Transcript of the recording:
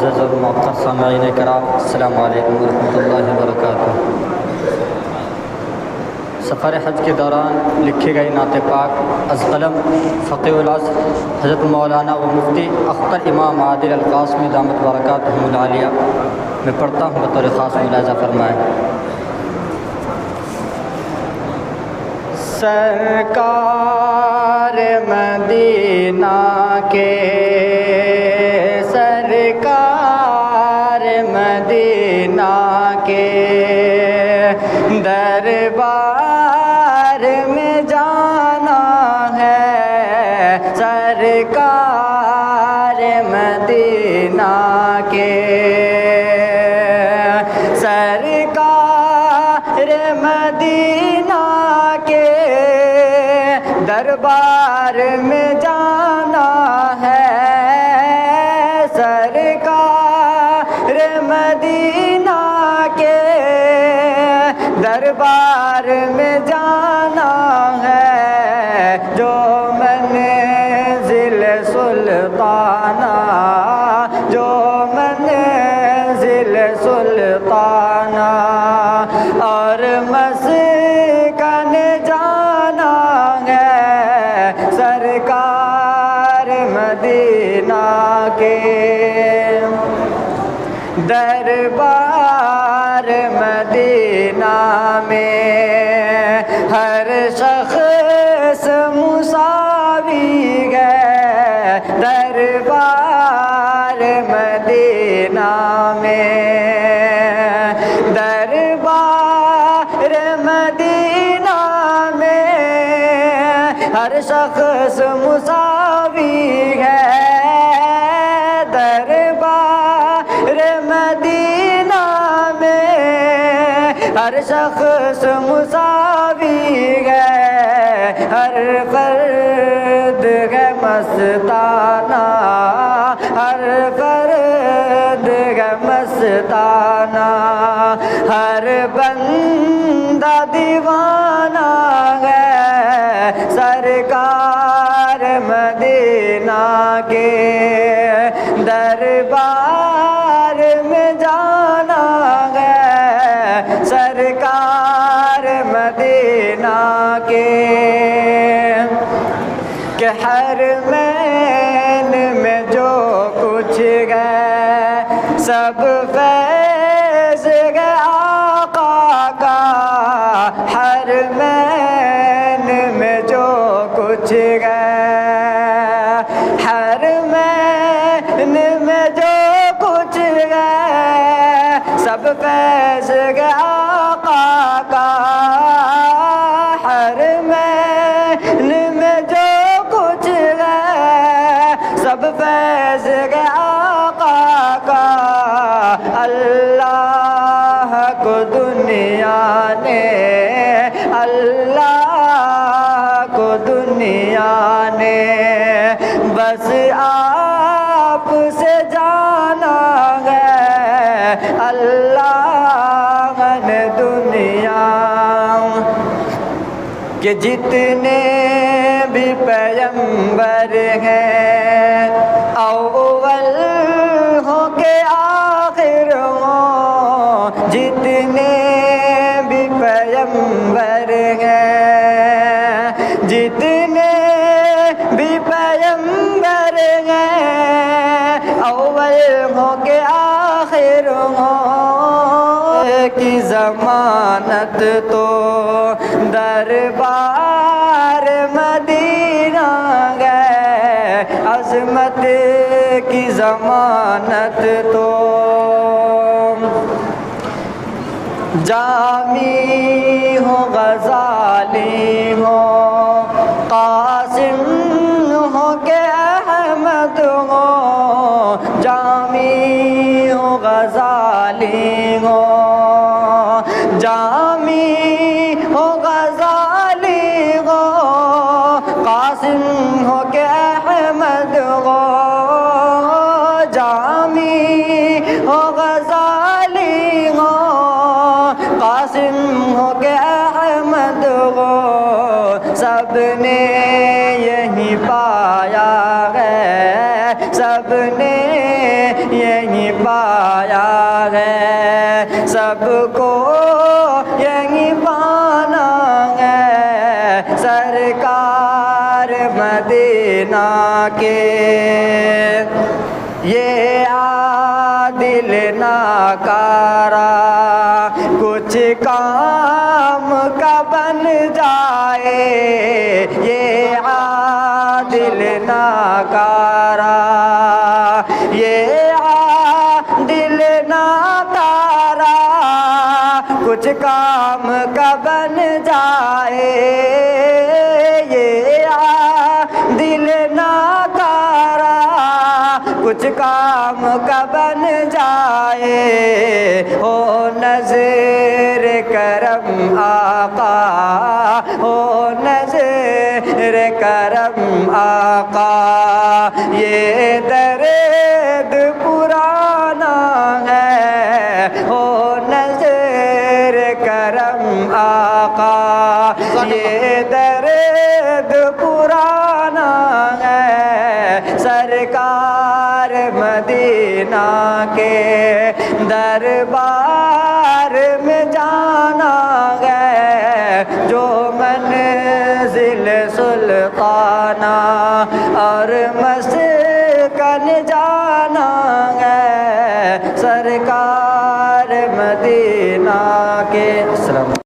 معزز اور موقر سامعین کرام، السلام علیکم ورحمۃ اللہ وبرکاتہ۔ سفر حج کے دوران لکھی گئی نعت پاک از قلم فقیہ الازہر حضرت مولانا و مفتی اختر امام عادل القاسمی دامت برکاتہم العالیہ میں پڑھتا ہوں، بطور خاص ملاحظہ فرمائیں۔ سرکار مدینہ کے، سرکار مدینہ کے دربار میں جانا ہے، سرکار مدینہ کے، سرکار مدینہ کے دربار میں جانا ہے، سرکار مدینہ کے دربار میں جانا ہے، جو منزل سلطانہ، جو منزل سلطانہ اور مسکن جانا ہے، سرکار مدینہ کے دربار مدینہ میں ہر شخص مساوی ہے، دربار مدینہ میں، دربار مدینہ میں ہر شخص مساوی ہے، دربار مدینہ میں ہر شخص مساوی ہے، ہر فرد ہے مستانہ، ہر فرد ہے مستانہ، ہر بندہ دیوانہ ہے، سرکار مدینہ کے دربار میں جانا ہے، سرکار مدینہ کے کہ حرمین میں جو کچھ ہے سب فیض ہے آقا کا، حرمین میں جو کچھ ہے، حرمین میں جو کچھ ہے سب فیض ہے آقا کا، حرمین میں جو کچھ ہے سب فیض ہے آقا کا، اللہ کو دنیا نے، اللہ کو دنیا نے بس آپ سے جانا ہے، اللہ نے دنیا کہ جتنے بھی پیغمبر ہیں اول ہو کے آخر ہوں، جتنے بھی پیغمبر ہیں، جتنے بھی پیغمبر ہیں اول ہو کے آخر ہوں، کی ضمانت تو دربار مدینہ ہے، عظمت کی ضمانت تو جامی ہو، غزالی ہو، قاسم ہو کہ احمد ہو، جامی ہو، غزالی ہو، جامی ہو، غزالی ہو، قاسم ہو کہ احمد ہو، جامی ہو، غزالی ہو، قاسم ہو کہ احمد ہو، سب نے یہی پایا ہے، سب نے یہی مدینہ کے یہ عادل ناکارہ کچھ کام کا بن جائے، یہ عادل ناکارہ، یہ عادل ناکارہ کچھ کام کا بن جائے، یہ عادل ناکارہ کچھ کام کا بن جائے، ہو نظر کرم آقا، ہو نظر کرم آقا، یہ درد پرانا ہے، ہو نظر کرم آقا، یہ درد پرانا ہے، سرکار مدینہ کے دربار میں جانا ہے، جو منزل سلطانہ اور مسجد